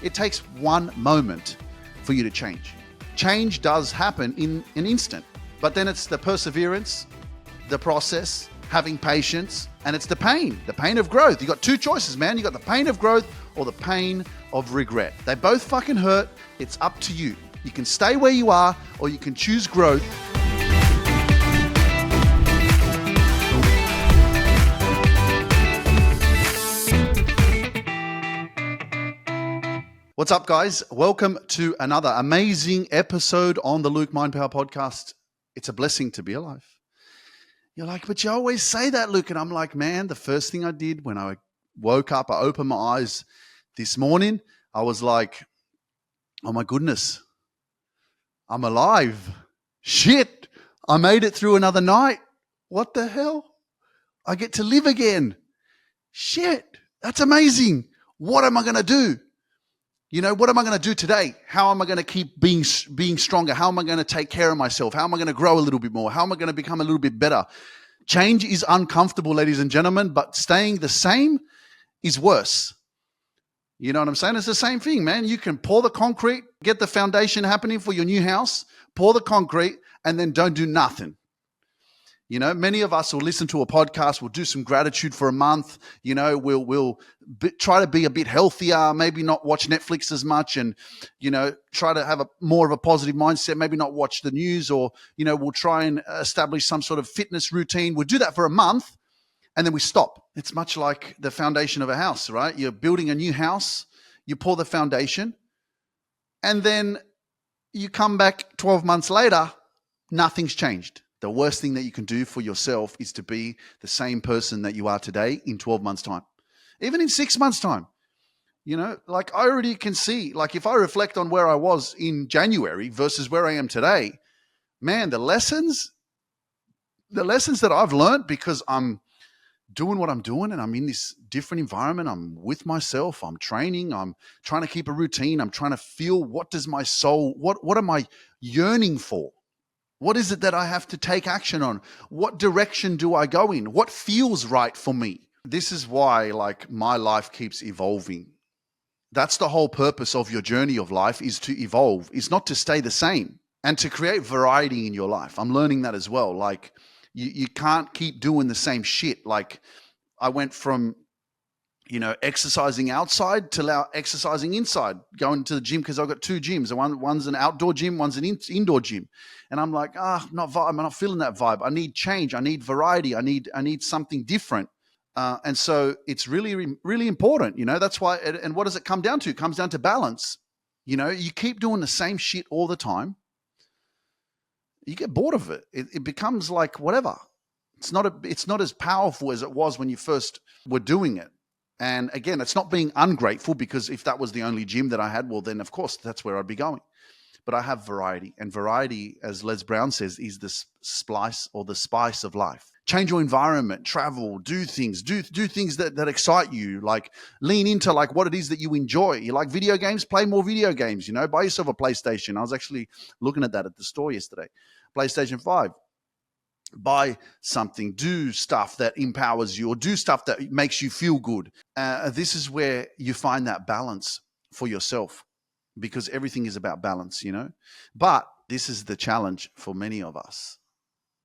It takes one moment for you to change. Change does happen in an instant, but then it's the perseverance, the process, having patience, and it's the pain of growth. You got two choices, man. You got the pain of growth or the pain of regret. They both fucking hurt. It's up to you. You can stay where you are or you can choose growth. What's up, guys? Welcome to another amazing episode on the Luke Mind Power podcast. It's a blessing to be alive. You're like, but you always say that, Luke. And I'm like, man, the first thing I did when I woke up, I opened my eyes this morning, I was like, oh my goodness, I'm alive. Shit, I made it through another night. What the hell? I get to live again. Shit, that's amazing. What am I going to do? You know, what am I going to do today? How am I going to keep being stronger? How am I going to take care of myself? How am I going to grow a little bit more? How am I going to become a little bit better? Change is uncomfortable, ladies and gentlemen, but staying the same is worse. You know what I'm saying? It's the same thing, man. You can pour the concrete, get the foundation happening for your new house, pour the concrete, and then don't do nothing. You know, many of us will listen to a podcast, we'll do some gratitude for a month, you know, we'll try to be a bit healthier, maybe not watch Netflix as much and, you know, try to have more of a positive mindset, maybe not watch the news or, you know, we'll try and establish some sort of fitness routine. We'll do that for a month and then we stop. It's much like the foundation of a house, right? You're building a new house, you pour the foundation and then you come back 12 months later, nothing's changed. The worst thing that you can do for yourself is to be the same person that you are today in 12 months' time, even in 6 months' time. You know, like I already can see, like if I reflect on where I was in January versus where I am today, man, the lessons that I've learned because I'm doing what I'm doing and I'm in this different environment, I'm with myself, I'm training, I'm trying to keep a routine, I'm trying to feel what does my soul, what am I yearning for? What is it that I have to take action on? What direction do I go in? What feels right for me? This is why, like, my life keeps evolving. That's the whole purpose of your journey of life, is to evolve. It's not to stay the same and to create variety in your life. I'm learning that as well. Like, you can't keep doing the same shit. Like, I went from, you know, exercising outside to now exercising inside, going to the gym because I've got two gyms. One's an outdoor gym, one's an indoor gym. And I'm like, I'm not feeling that vibe. I need change. I need variety. I need something different. And so it's really, really important, you know, that's why. And what does it come down to? It comes down to balance. You know, you keep doing the same shit all the time, you get bored of it. It becomes like whatever. It's not as powerful as it was when you first were doing it. And again, it's not being ungrateful because if that was the only gym that I had, well, then of course that's where I'd be going. But I have variety. And variety, as Les Brown says, is the splice or the spice of life. Change your environment, travel, do things that excite you, like lean into like what it is that you enjoy. You like video games, play more video games, you know, buy yourself a PlayStation. I was actually looking at that at the store yesterday. PlayStation 5. Buy something, do stuff that empowers you or do stuff that makes you feel good. This is where you find that balance for yourself because everything is about balance, you know. But this is the challenge for many of us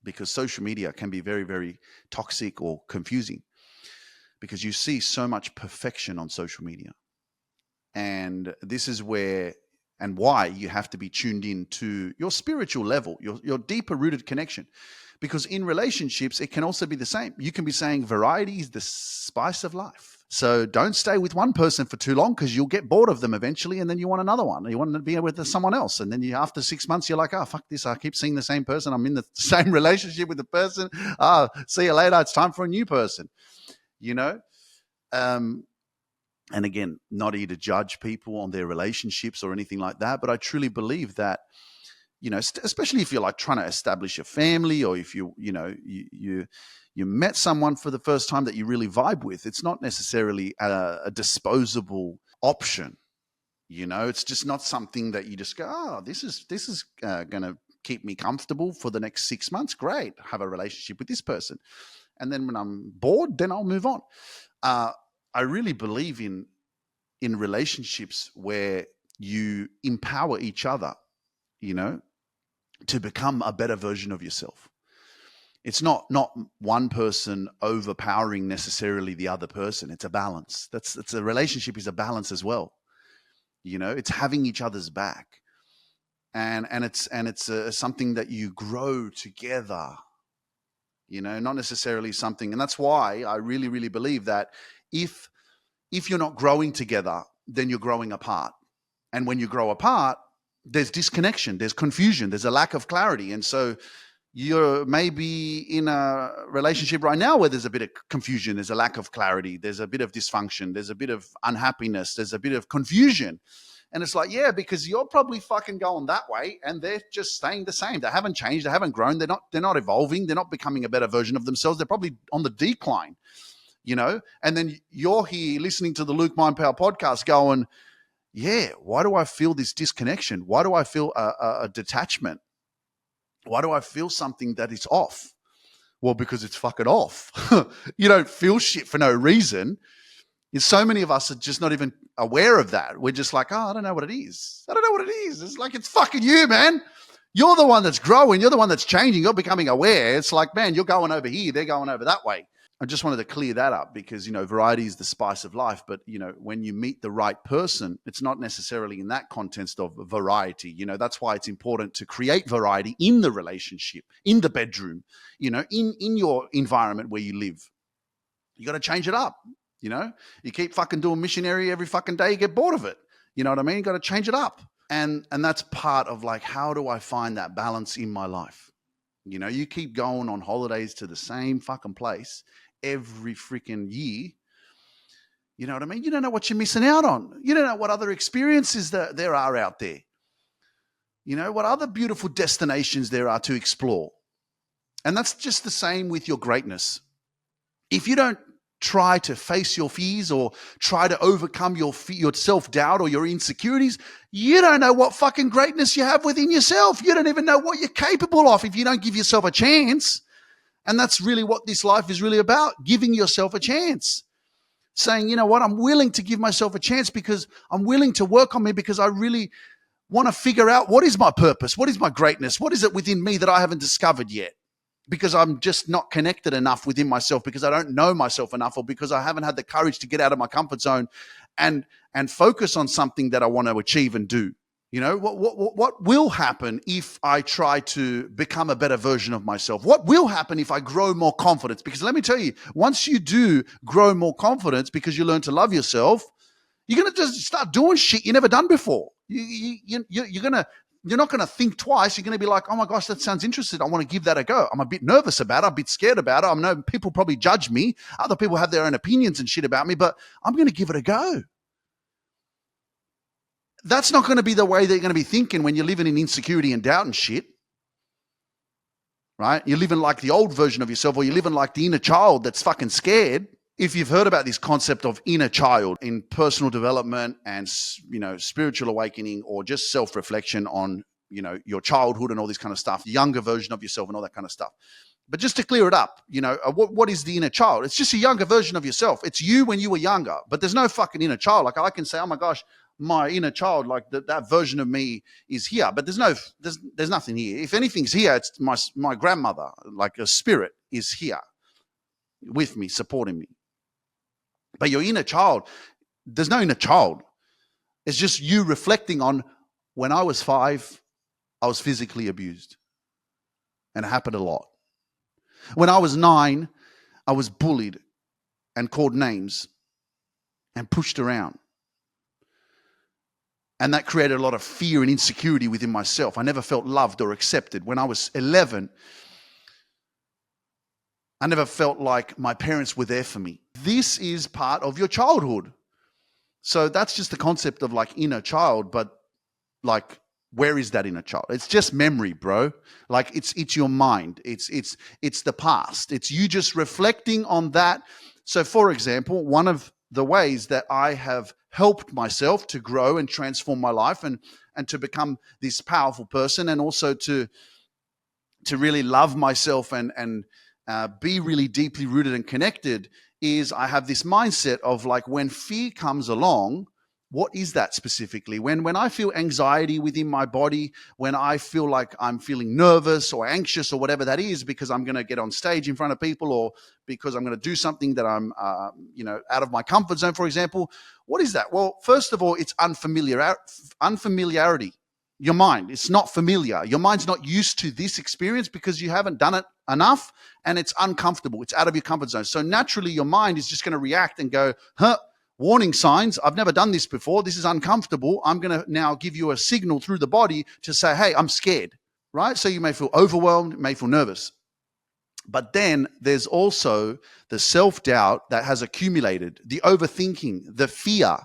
because social media can be very, very toxic or confusing because you see so much perfection on social media. And this is where and why you have to be tuned in to your spiritual level, your deeper rooted connection. Because in relationships, it can also be the same. You can be saying variety is the spice of life. So don't stay with one person for too long because you'll get bored of them eventually and then you want another one. You want to be with someone else. And then after 6 months, you're like, oh, fuck this. I keep seeing the same person. I'm in the same relationship with the person. See you later. It's time for a new person, you know? And again, not here to judge people on their relationships or anything like that. But I truly believe that, you know, especially if you're like trying to establish a family or if you met someone for the first time that you really vibe with, it's not necessarily a disposable option. You know, it's just not something that you just go, oh, this is going to keep me comfortable for the next 6 months. Great. Have a relationship with this person. And then when I'm bored, then I'll move on. I really believe in in relationships where you empower each other, to become a better version of yourself. It's not one person overpowering necessarily the other person. It's a balance. That's a relationship is a balance as well. It's having each other's back, and it's something that you grow together. Not necessarily something, and that's why I really, really believe that if you're not growing together, then you're growing apart, and when you grow apart, there's disconnection, there's confusion, there's a lack of clarity, and so you're maybe in a relationship right now where there's a bit of confusion, there's a lack of clarity, there's a bit of dysfunction, there's a bit of unhappiness, there's a bit of confusion. And it's like, yeah, because you're probably fucking going that way and they're just staying the same. They haven't changed, they haven't grown, they're not evolving, they're not becoming a better version of themselves. They're probably on the decline, And then you're here listening to the Luke Mind Power podcast going, yeah, why do I feel this disconnection? Why do I feel a detachment? Why do I feel something that is off? Well, because it's fucking off. You don't feel shit for no reason. And so many of us are just not even aware of that. We're just like, oh, I don't know what it is. I don't know what it is. It's like, it's fucking you, man. You're the one that's growing. You're the one that's changing. You're becoming aware. It's like, man, you're going over here. They're going over that way. I just wanted to clear that up because, variety is the spice of life. But, when you meet the right person, it's not necessarily in that context of variety. That's why it's important to create variety in the relationship, in the bedroom, in your environment where you live. You got to change it up. You keep fucking doing missionary every fucking day, you get bored of it. You know what I mean? You got to change it up. And that's part of like, how do I find that balance in my life? You keep going on holidays to the same fucking place every freaking year. You know what I mean? You don't know what you're missing out on. You don't know what other experiences that there are out there. What other beautiful destinations there are to explore. And that's just the same with your greatness. If you don't try to face your fears or try to overcome your self-doubt or your insecurities, you don't know what fucking greatness you have within yourself. You don't even know what you're capable of if you don't give yourself a chance. And that's really what this life is really about, giving yourself a chance. Saying, you know what, I'm willing to give myself a chance because I'm willing to work on me because I really want to figure out what is my purpose, what is my greatness, what is it within me that I haven't discovered yet? Because I'm just not connected enough within myself, because I don't know myself enough, or because I haven't had the courage to get out of my comfort zone and focus on something that I want to achieve and do. What will happen if I try to become a better version of myself? What will happen if I grow more confidence? Because let me tell you, once you do grow more confidence because you learn to love yourself, you're going to just start doing shit you never done before. You're not going to think twice. You're going to be like, oh my gosh, that sounds interesting. I want to give that a go. I'm a bit nervous about it. I'm a bit scared about it. I know people probably judge me. Other people have their own opinions and shit about me, but I'm going to give it a go. That's not going to be the way that you're going to be thinking when you're living in insecurity and doubt and shit, right? You're living like the old version of yourself, or you're living like the inner child that's fucking scared. If you've heard about this concept of inner child in personal development and, spiritual awakening, or just self-reflection on, your childhood and all this kind of stuff, younger version of yourself and all that kind of stuff. But just to clear it up, what is the inner child? It's just a younger version of yourself. It's you when you were younger, but there's no fucking inner child. Like I can say, oh my gosh, my inner child, like that version of me is here, but there's nothing here. If anything's here, it's my grandmother, like a spirit is here with me, supporting me. But your inner child, there's no inner child. It's just you reflecting on, when I was 5, I was physically abused, and it happened a lot. When I was 9, I was bullied and called names and pushed around. And that created a lot of fear and insecurity within myself. I never felt loved or accepted. When I was 11, I never felt like my parents were there for me. This is part of your childhood. So that's just the concept of like inner child, but like, where is that inner child? It's just memory, bro. Like it's your mind. It's the past. It's you just reflecting on that. So for example, one of the ways that I have helped myself to grow and transform my life and to become this powerful person, and also to really love myself and be really deeply rooted and connected, is I have this mindset of like, when fear comes along, what is that specifically? When I feel anxiety within my body, when I feel like I'm feeling nervous or anxious or whatever that is, because I'm going to get on stage in front of people, or because I'm going to do something that I'm, out of my comfort zone, for example, what is that? Well, first of all, it's unfamiliarity. Your mind, it's not familiar. Your mind's not used to this experience because you haven't done it enough, and it's uncomfortable. It's out of your comfort zone. So naturally, your mind is just going to react and go, warning signs. I've never done this before. This is uncomfortable. I'm going to now give you a signal through the body to say, hey, I'm scared, right? So you may feel overwhelmed, may feel nervous. But then there's also the self-doubt that has accumulated, the overthinking, the fear,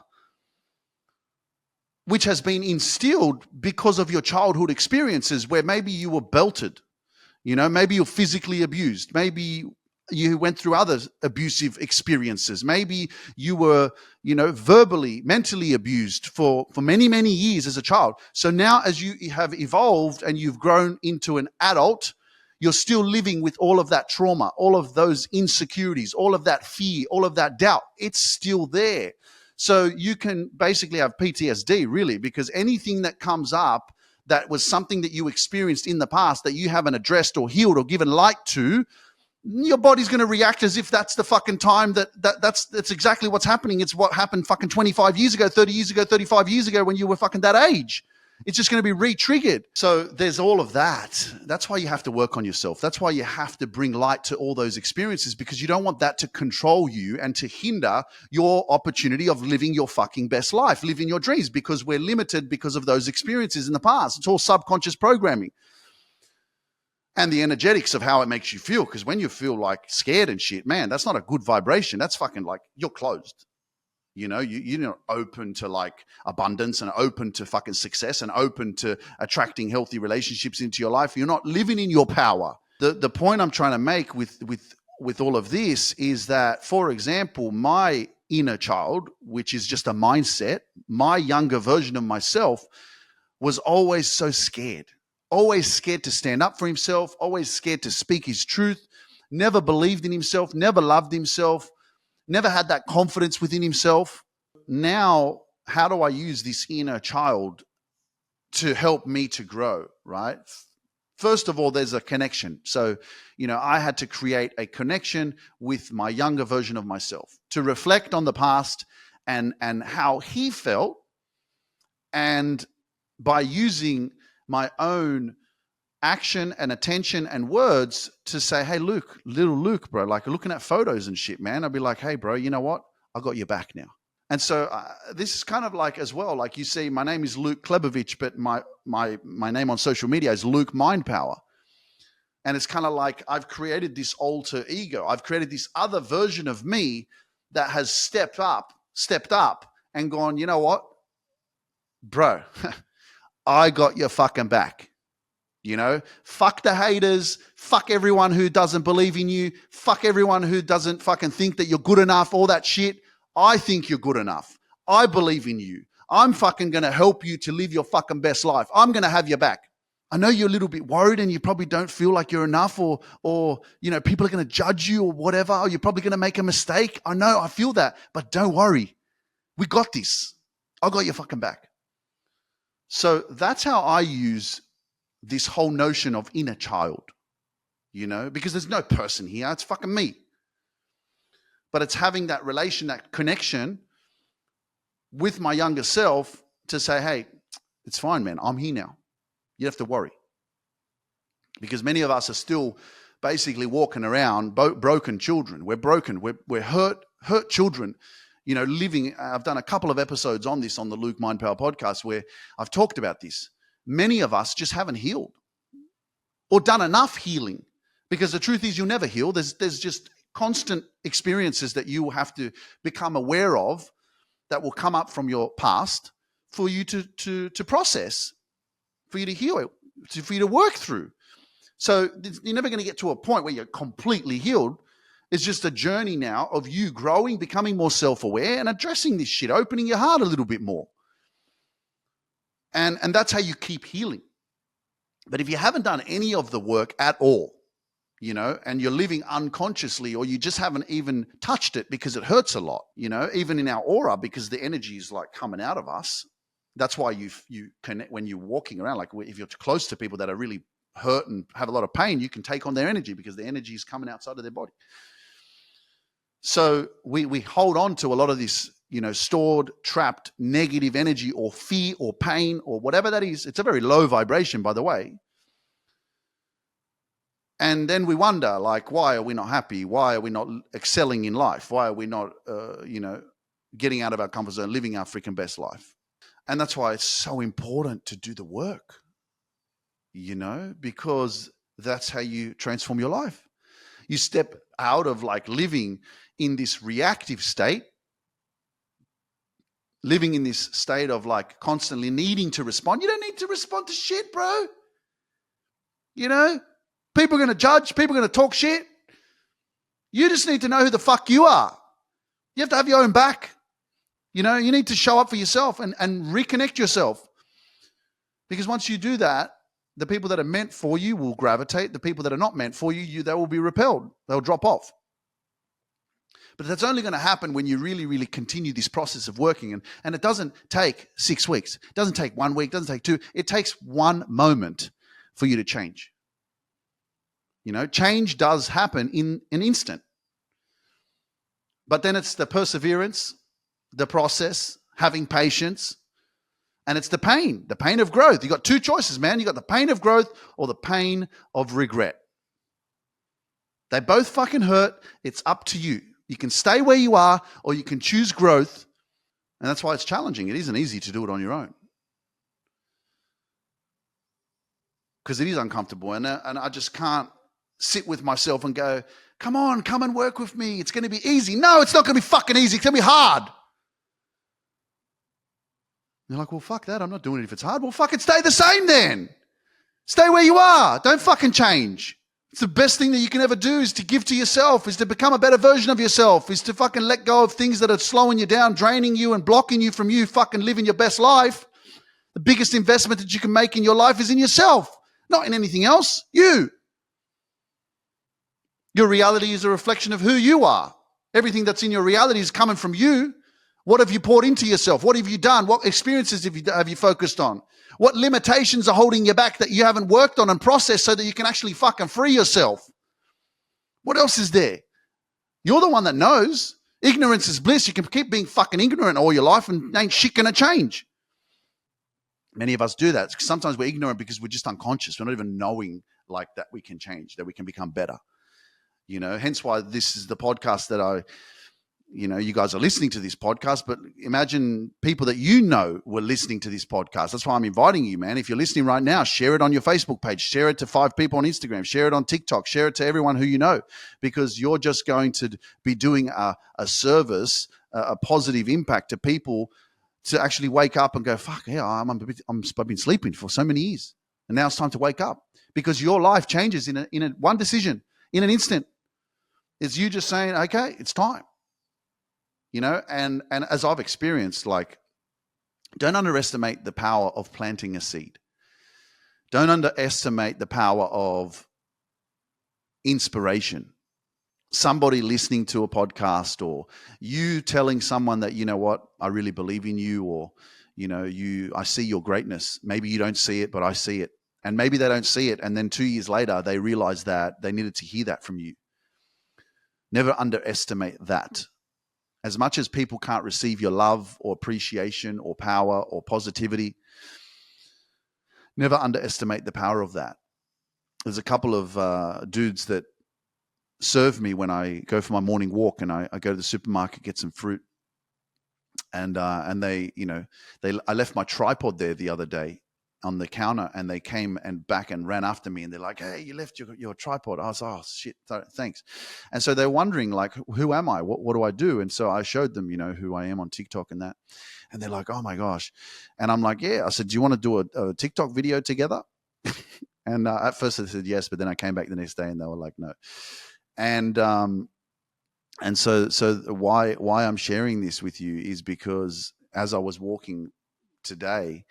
which has been instilled because of your childhood experiences where maybe you were belted, maybe you're physically abused, maybe you went through other abusive experiences, maybe you were, verbally, mentally abused for many, many years as a child. So now as you have evolved and you've grown into an adult, you're still living with all of that trauma, all of those insecurities, all of that fear, all of that doubt. It's still there. So you can basically have PTSD, really, because anything that comes up that was something that you experienced in the past that you haven't addressed or healed or given light to, your body's going to react as if that's the fucking time that's exactly what's happening. It's what happened fucking 25 years ago, 30 years ago, 35 years ago when you were fucking that age. It's just going to be re-triggered. So there's all of that. That's why you have to work on yourself. That's why you have to bring light to all those experiences, because you don't want that to control you and to hinder your opportunity of living your fucking best life, living your dreams, because we're limited because of those experiences in the past. It's all subconscious programming. And the energetics of how it makes you feel, because when you feel like scared and shit, man, that's not a good vibration. That's fucking like you're closed. You're not open to like abundance and open to fucking success and open to attracting healthy relationships into your life. You're not living in your power. The point I'm trying to make with all of this is that, for example, my inner child, which is just a mindset, my younger version of myself was always so scared, always scared to stand up for himself, always scared to speak his truth, never believed in himself, never loved himself, never had that confidence within himself. Now, how do I use this inner child to help me to grow, right? First of all, there's a connection. So, I had to create a connection with my younger version of myself to reflect on the past and how he felt. And by using my own action and attention and words to say, hey, Luke, little Luke, bro, like looking at photos and shit, man, I'd be like, hey, bro, you know what? I got your back now. And so this is kind of like as well, like you see, my name is Luke Klebovich, but my name on social media is Luke Mind Power. And it's kind of like I've created this alter ego. I've created this other version of me that has stepped up and gone, you know what, bro, I got your fucking back. Fuck the haters, fuck everyone who doesn't believe in you, fuck everyone who doesn't fucking think that you're good enough, all that shit. I think you're good enough. I believe in you. I'm fucking going to help you to live your fucking best life. I'm going to have your back. I know you're a little bit worried and you probably don't feel like you're enough, or people are going to judge you or whatever, or you're probably going to make a mistake. I know, I feel that, but don't worry. We got this. I got your fucking back. So that's how I use this whole notion of inner child, because there's no person here. It's fucking me. But it's having that relation, that connection with my younger self to say, hey, it's fine, man. I'm here now. You don't have to worry. Because many of us are still basically walking around broken children. We're broken. We're hurt children, living. I've done a couple of episodes on this on the Luke Mind Power podcast where I've talked about this. Many of us just haven't healed or done enough healing, because the truth is you'll never heal. There's just constant experiences that you will have to become aware of that will come up from your past for you to process, for you to heal it, for you to work through. So you're never going to get to a point where you're completely healed. It's just a journey now of you growing, becoming more self-aware and addressing this shit, opening your heart a little bit more. And that's how you keep healing. But if you haven't done any of the work at all, and you're living unconsciously, or you just haven't even touched it because it hurts a lot, even in our aura, because the energy is like coming out of us. That's why you connect when you're walking around. Like if you're close to people that are really hurt and have a lot of pain, you can take on their energy because the energy is coming outside of their body. So we hold on to a lot of this, stored, trapped, negative energy or fear or pain or whatever that is. It's a very low vibration, by the way. And then we wonder, like, why are we not happy? Why are we not excelling in life? Why are we not, getting out of our comfort zone, living our freaking best life? And that's why it's so important to do the work, because that's how you transform your life. You step out of like living in this reactive state, living in this state of like constantly needing to respond. You don't need to respond to shit, bro. People are going to judge. People are going to talk shit. You just need to know who the fuck you are. You have to have your own back. You need to show up for yourself and reconnect yourself. Because once you do that, the people that are meant for you will gravitate. The people that are not meant for you, they will be repelled. They'll drop off. But that's only going to happen when you really, really continue this process of working. And it doesn't take 6 weeks. It doesn't take 1 week. It doesn't take 2. It takes one moment for you to change. Change does happen in an instant. But then it's the perseverance, the process, having patience, and it's the pain of growth. You got 2 choices, man. You got the pain of growth or the pain of regret. They both fucking hurt. It's up to you. You can stay where you are or you can choose growth. And that's why it's challenging. It isn't easy to do it on your own. Because it is uncomfortable. And I just can't sit with myself and go, come on, come and work with me. It's going to be easy. No, it's not going to be fucking easy. It's going to be hard. You're like, well, fuck that. I'm not doing it if it's hard. Well, fucking stay the same then. Stay where you are. Don't fucking change. It's the best thing that you can ever do is to give to yourself, is to become a better version of yourself, is to fucking let go of things that are slowing you down, draining you and blocking you from you fucking living your best life. The biggest investment that you can make in your life is in yourself, not in anything else. You. Your reality is a reflection of who you are. Everything that's in your reality is coming from you. What have you poured into yourself? What have you done? What experiences have you focused on? What limitations are holding you back that you haven't worked on and processed so that you can actually fucking free yourself? What else is there? You're the one that knows. Ignorance is bliss. You can keep being fucking ignorant all your life and ain't shit gonna change. Many of us do that. Sometimes we're ignorant because we're just unconscious. We're not even knowing like that we can change, that we can become better. Hence why this is the podcast that you guys are listening to this podcast, but imagine people that were listening to this podcast. That's why I'm inviting you, man. If you're listening right now, share it on your Facebook page, share it to 5 people on Instagram, share it on TikTok, share it to everyone who you know, because you're just going to be doing a service, a positive impact to people to actually wake up and go, fuck, yeah, I've been sleeping for so many years. And now it's time to wake up, because your life changes in one decision, in an instant. It's you just saying, okay, it's time. And as I've experienced, like, don't underestimate the power of planting a seed. Don't underestimate the power of inspiration. Somebody listening to a podcast, or you telling someone that, you know what, I really believe in you, or, I see your greatness. Maybe you don't see it, but I see it. And maybe they don't see it. And then 2 years later, they realize that they needed to hear that from you. Never underestimate that. As much as people can't receive your love or appreciation or power or positivity, never underestimate the power of that. There's a couple of dudes that serve me when I go for my morning walk, and I go to the supermarket, get some fruit. And they, I left my tripod there the other day on the counter, and they came and back and ran after me, and they're like, hey, you left your tripod. I was, oh shit, thanks. And so they're wondering, like, who am I? What do I do? And so I showed them, who I am on TikTok and that. And they're like, oh my gosh. And I'm like, yeah. I said, do you want to do a TikTok video together? And at first they said yes, but then I came back the next day and they were like, no. And so why I'm sharing this with you is because as I was walking today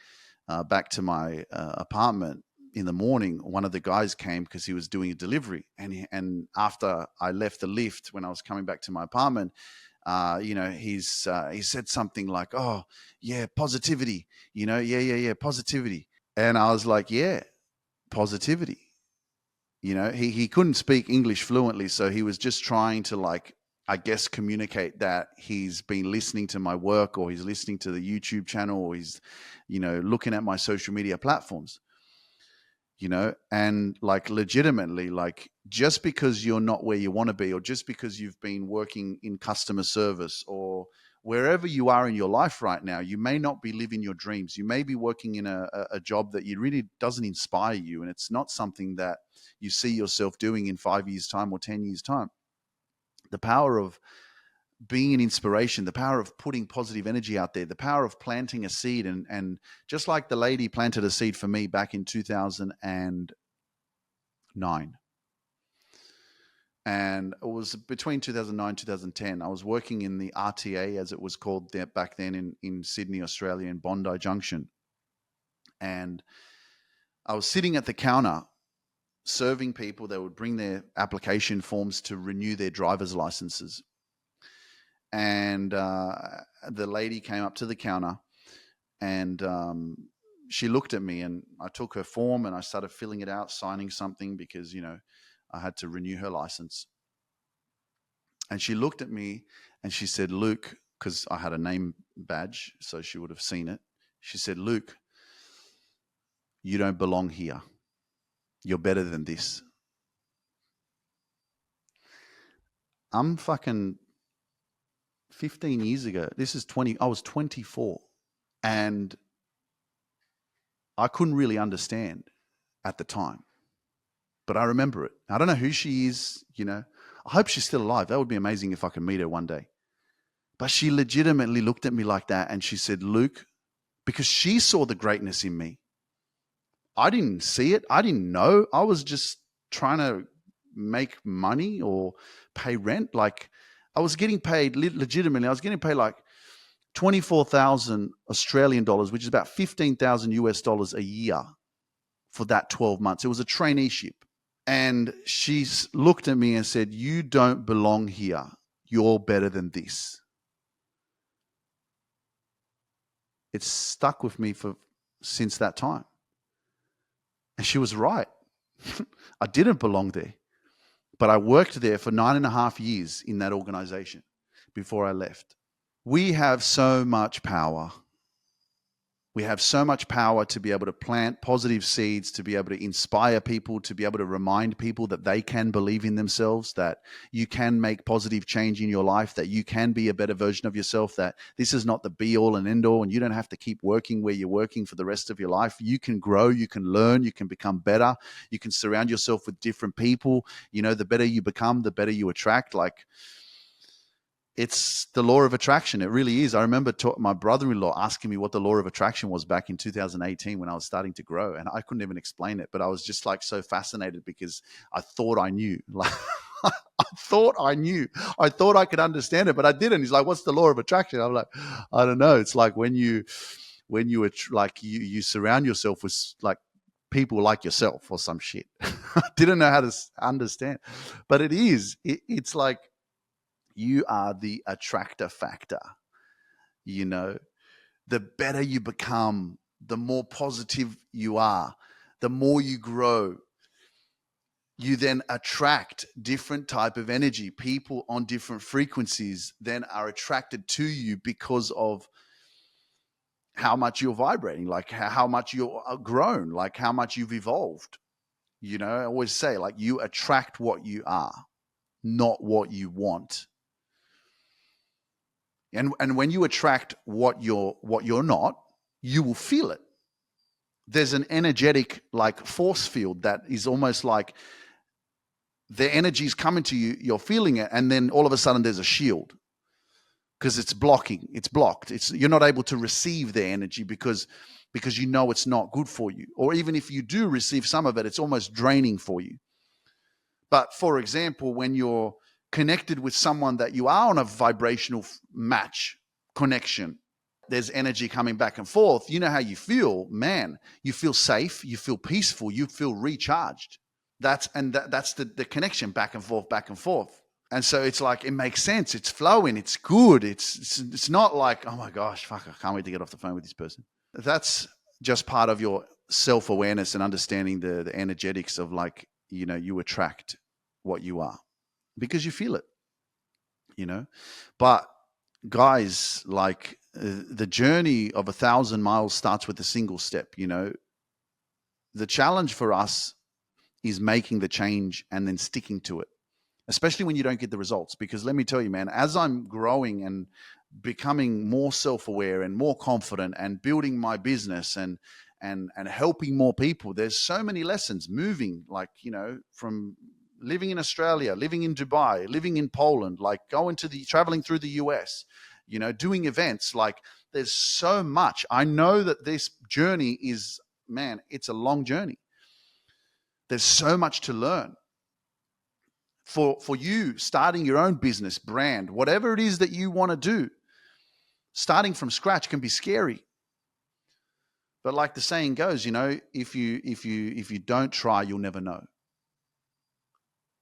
back to my apartment, in the morning, one of the guys came because he was doing a delivery, and after I left the lift, when I was coming back to my apartment, he said something like, "Oh, yeah, positivity, yeah, positivity," and I was like, "Yeah, positivity." He couldn't speak English fluently, so he was just trying to, like, I guess, communicate that he's been listening to my work, or he's listening to the YouTube channel, or he's, looking at my social media platforms, and like legitimately, like, just because you're not where you want to be, or just because you've been working in customer service or wherever you are in your life right now, you may not be living your dreams. You may be working in a job that you really doesn't inspire you, and it's not something that you see yourself doing in 5 years' time or 10 years' time. The power of being an inspiration, the power of putting positive energy out there, the power of planting a seed, and just like the lady planted a seed for me back in 2009. And it was between 2009 and 2010. I was working in the RTA, as it was called there back then, in Sydney, Australia, in Bondi Junction. And I was sitting at the counter serving people. They would bring their application forms to renew their driver's licenses. And the lady came up to the counter, and she looked at me, and I took her form and I started filling it out, signing something because, I had to renew her license. And she looked at me and she said, "Luke," because I had a name badge, so she would have seen it. She said, "Luke, you don't belong here. You're better than this." I'm fucking 15 years ago. I was 24, and I couldn't really understand at the time, but I remember it. I don't know who she is, I hope she's still alive. That would be amazing if I could meet her one day. But she legitimately looked at me like that, and she said, "Luke," because she saw the greatness in me. I didn't see it. I didn't know. I was just trying to make money or pay rent. Like, I was getting paid legitimately. I was getting paid like 24,000 Australian dollars, which is about 15,000 US dollars a year for that 12 months. It was a traineeship. And she looked at me and said, "You don't belong here. You're better than this." It's stuck with me since that time. And she was right. I didn't belong there. But I worked there for 9.5 years in that organization before I left. We have so much power. We have so much power to be able to plant positive seeds, to be able to inspire people, to be able to remind people that they can believe in themselves, that you can make positive change in your life, that you can be a better version of yourself, that this is not the be all and end all, and you don't have to keep working where you're working for the rest of your life. You can grow, you can learn, you can become better, you can surround yourself with different people. The better you become, the better you attract. Like, it's the law of attraction. It really is. I remember my brother-in-law asking me what the law of attraction was back in 2018 when I was starting to grow, and I couldn't even explain it, but I was just like so fascinated because I thought I knew. Like, I thought I knew. I thought I could understand it, but I didn't. He's like, "What's the law of attraction?" I'm like, "I don't know." It's like when you surround yourself with like people like yourself or some shit. I didn't know how to understand, but it is. It's like, you are the attractor factor. The better you become, the more positive you are, the more you grow, you then attract different type of energy. People on different frequencies then are attracted to you because of how much you're vibrating, like how much you're grown, like how much you've evolved. I always say, like, you attract what you are, not what you want. And when you attract what you're not, you will feel it. There's an energetic, like, force field that is almost like the energy is coming to you, you're feeling it, and then all of a sudden there's a shield because it's blocked. You're not able to receive the energy because it's not good for you. Or even if you do receive some of it, it's almost draining for you. But for example, when you're connected with someone that you are on a vibrational match connection, there's energy coming back and forth. You know how you feel, man. You feel safe, you feel peaceful, you feel recharged. That's the connection, back and forth, back and forth. And so it's like, it makes sense. It's flowing. It's good. It's not like, oh my gosh, fuck, I can't wait to get off the phone with this person. That's just part of your self-awareness and understanding the energetics of, like, you attract what you are because you feel it. But guys, like, the journey of 1,000 miles starts with a single step. The challenge for us is making the change and then sticking to it, especially when you don't get the results. Because let me tell you, man, as I'm growing and becoming more self-aware and more confident and building my business and helping more people, there's so many lessons moving, like, from living in Australia, living in Dubai, living in Poland, like traveling through the US, doing events. Like, there's so much. I know that this journey is, man, it's a long journey. There's so much to learn. For you, starting your own business, brand, whatever it is that you want to do, starting from scratch can be scary. But like the saying goes, if you don't try, you'll never know.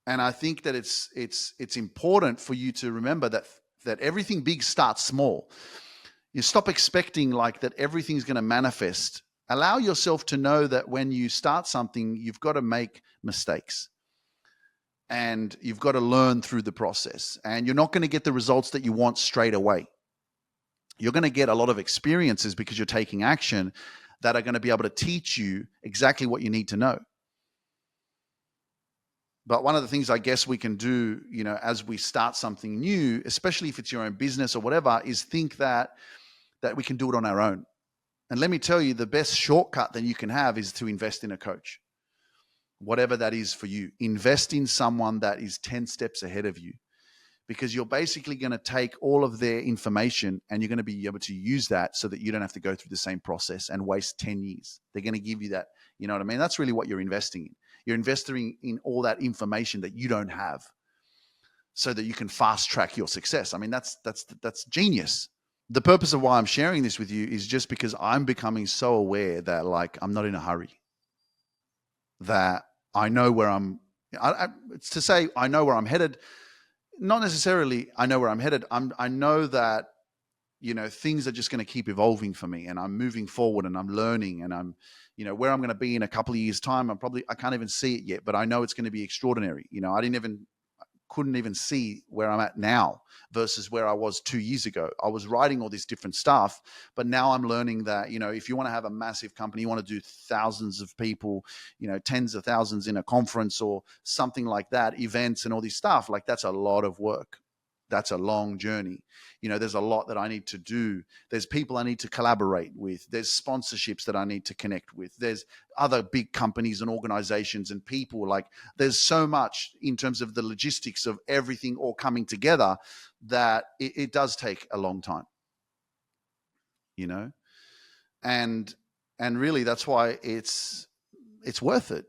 And I think that it's important for you to remember that everything big starts small. You stop expecting, like, that everything's going to manifest. Allow yourself to know that when you start something, you've got to make mistakes. And you've got to learn through the process. And you're not going to get the results that you want straight away. You're going to get a lot of experiences because you're taking action that are going to be able to teach you exactly what you need to know. But one of the things I guess we can do, as we start something new, especially if it's your own business or whatever, is think that we can do it on our own. And let me tell you, the best shortcut that you can have is to invest in a coach. Whatever that is for you, invest in someone that is 10 steps ahead of you, because you're basically going to take all of their information and you're going to be able to use that so that you don't have to go through the same process and waste 10 years. They're going to give you that. You know what I mean? That's really what you're investing in. You're investing in all that information that you don't have so that you can fast track your success. I mean, that's genius. The purpose of why I'm sharing this with you is just because I'm becoming so aware that, like, I'm not in a hurry. That I know where it's to say I know where I'm headed. Not necessarily I know where I'm headed. I know that, things are just going to keep evolving for me, and I'm moving forward and I'm learning, and I'm, where I'm going to be in a couple of years' time. I can't even see it yet, but I know it's going to be extraordinary. Couldn't even see where I'm at now versus where I was 2 years ago. I was writing all this different stuff, but now I'm learning that, if you want to have a massive company, you want to do thousands of people, tens of thousands in a conference or something like that, events and all this stuff, like, that's a lot of work. That's a long journey. There's a lot that I need to do. There's people I need to collaborate with. There's sponsorships that I need to connect with. There's other big companies and organizations and people. Like, there's so much in terms of the logistics of everything all coming together that it does take a long time, and really that's why it's worth it.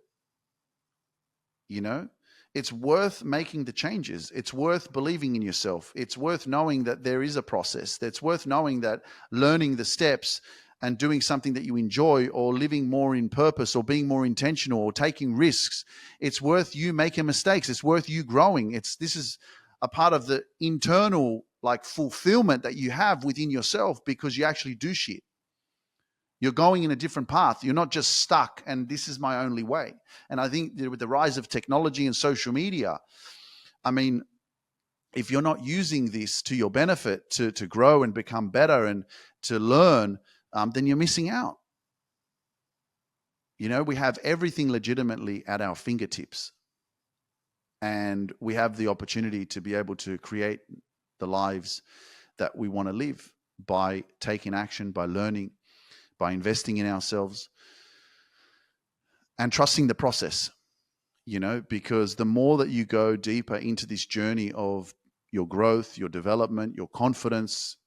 It's worth making the changes. It's worth believing in yourself. It's worth knowing that there is a process. It's worth knowing that learning the steps and doing something that you enjoy, or living more in purpose, or being more intentional, or taking risks, it's worth you making mistakes. It's worth you growing. This is a part of the internal, like, fulfillment that you have within yourself because you actually do shit. You're going in a different path. You're not just stuck and this is my only way. And I think that with the rise of technology and social media, I mean, if you're not using this to your benefit to grow and become better and to learn, then you're missing out. We have everything legitimately at our fingertips. And we have the opportunity to be able to create the lives that we want to live by taking action, by learning, by investing in ourselves and trusting the process, because the more that you go deeper into this journey of your growth, your development, your confidence,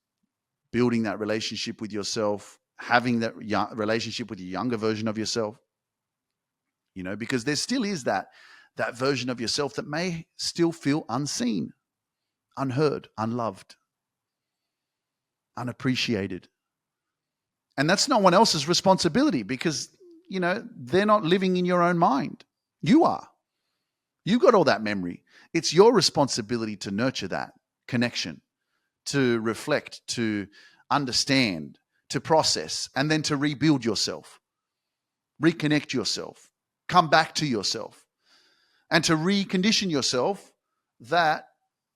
building that relationship with yourself, having that relationship with the younger version of yourself, because there still is that version of yourself that may still feel unseen, unheard, unloved, unappreciated. And that's no one else's responsibility because, they're not living in your own mind. You are. You got all that memory. It's your responsibility to nurture that connection, to reflect, to understand, to process, and then to rebuild yourself, reconnect yourself, come back to yourself, and to recondition yourself that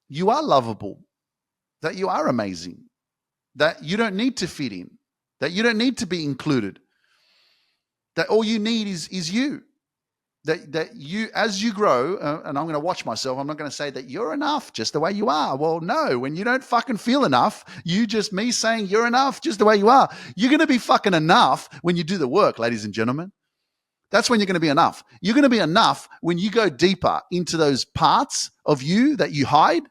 you are lovable, that you are amazing, that you don't need to fit in, that you don't need to be included, that all you need is you. That you, as you grow, and I'm going to watch myself, I'm not going to say that you're enough just the way you are. Well, no, when you don't fucking feel enough, me saying you're enough just the way you are, you're going to be fucking enough when you do the work, ladies and gentlemen. That's when you're going to be enough. You're going to be enough when you go deeper into those parts of you that you hide,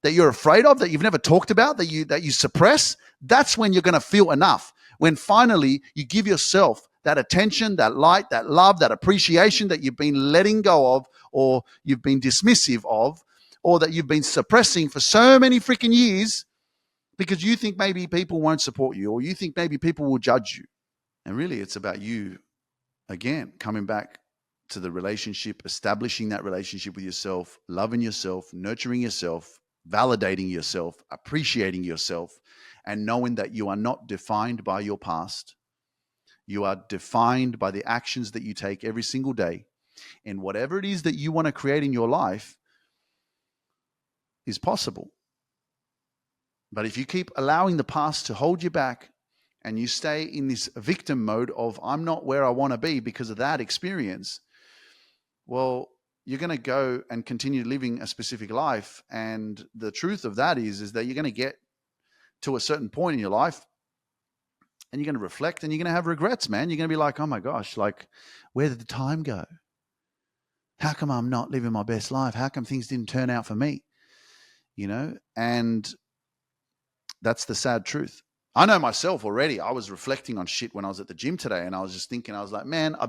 that you're afraid of, that you've never talked about, that you suppress. That's when you're going to feel enough. When finally you give yourself that attention, that light, that love, that appreciation that you've been letting go of, or you've been dismissive of, or that you've been suppressing for so many freaking years because you think maybe people won't support you, or you think maybe people will judge you. And really, it's about you, again, coming back to the relationship, establishing that relationship with yourself, loving yourself, nurturing yourself, validating yourself, appreciating yourself, and knowing that you are not defined by your past. You are defined by the actions that you take every single day. And whatever it is that you want to create in your life is possible. But if you keep allowing the past to hold you back and you stay in this victim mode of, I'm not where I want to be because of that experience, well, you're going to go and continue living a specific life. And the truth of that is that you're going to get to a certain point in your life and you're going to reflect and you're going to have regrets, man. You're going to be like, oh my gosh, like, where did the time go? How come I'm not living my best life? How come things didn't turn out for me? And that's the sad truth. I know myself already. I was reflecting on shit when I was at the gym today, and I was just thinking, I was like, man, I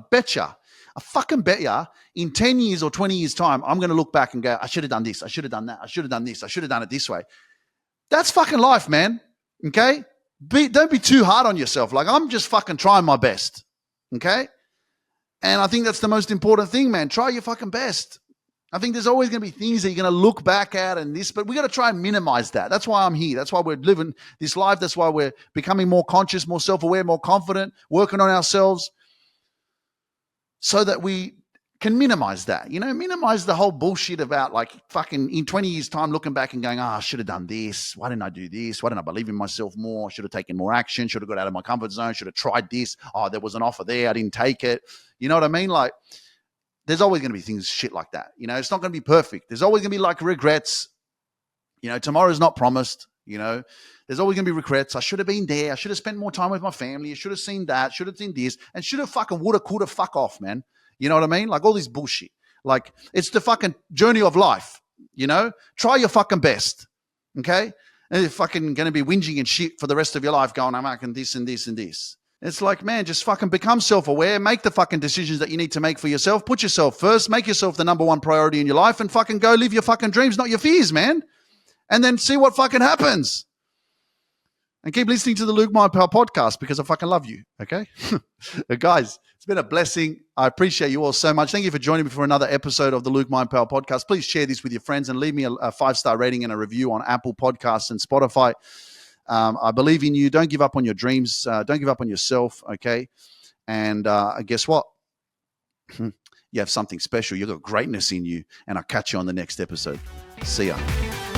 fucking bet ya in 10 years or 20 years time, I'm going to look back and go, I should have done this. I should have done that. I should have done this. I should have done it this way. That's fucking life, man. Okay? Don't be too hard on yourself. Like, I'm just fucking trying my best. Okay? And I think that's the most important thing, man. Try your fucking best. I think there's always going to be things that you're going to look back at and this, but we got to try and minimize that. That's why I'm here. That's why we're living this life. That's why we're becoming more conscious, more self-aware, more confident, working on ourselves so that we can minimize that, minimize the whole bullshit about like fucking in 20 years time, looking back and going, I should have done this. Why didn't I do this? Why didn't I believe in myself more? I should have taken more action. Should have got out of my comfort zone. Should have tried this. Oh, there was an offer there. I didn't take it. You know what I mean? Like, there's always going to be things shit like that. It's not going to be perfect. There's always going to be like regrets. Tomorrow's not promised. There's always going to be regrets. I should have been there. I should have spent more time with my family. I should have seen that. Should have seen this. And should have fucking woulda, coulda, fuck off, man. You know what I mean? Like all this bullshit. Like it's the fucking journey of life. Try your fucking best. Okay? And you're fucking going to be whinging and shit for the rest of your life going, I'm making this and this and this. It's like, man, just fucking become self-aware. Make the fucking decisions that you need to make for yourself. Put yourself first. Make yourself the number one priority in your life and fucking go live your fucking dreams, not your fears, man. And then see what fucking happens. And keep listening to the Luke My Power podcast because I fucking love you, okay? Guys, it's been a blessing. I appreciate you all so much. Thank you for joining me for another episode of the Luke My Power podcast. Please share this with your friends and leave me a 5-star rating and a review on Apple Podcasts and Spotify. I believe in you. Don't give up on your dreams. Don't give up on yourself, okay? And guess what? You have something special. You've got greatness in you. And I'll catch you on the next episode. See ya.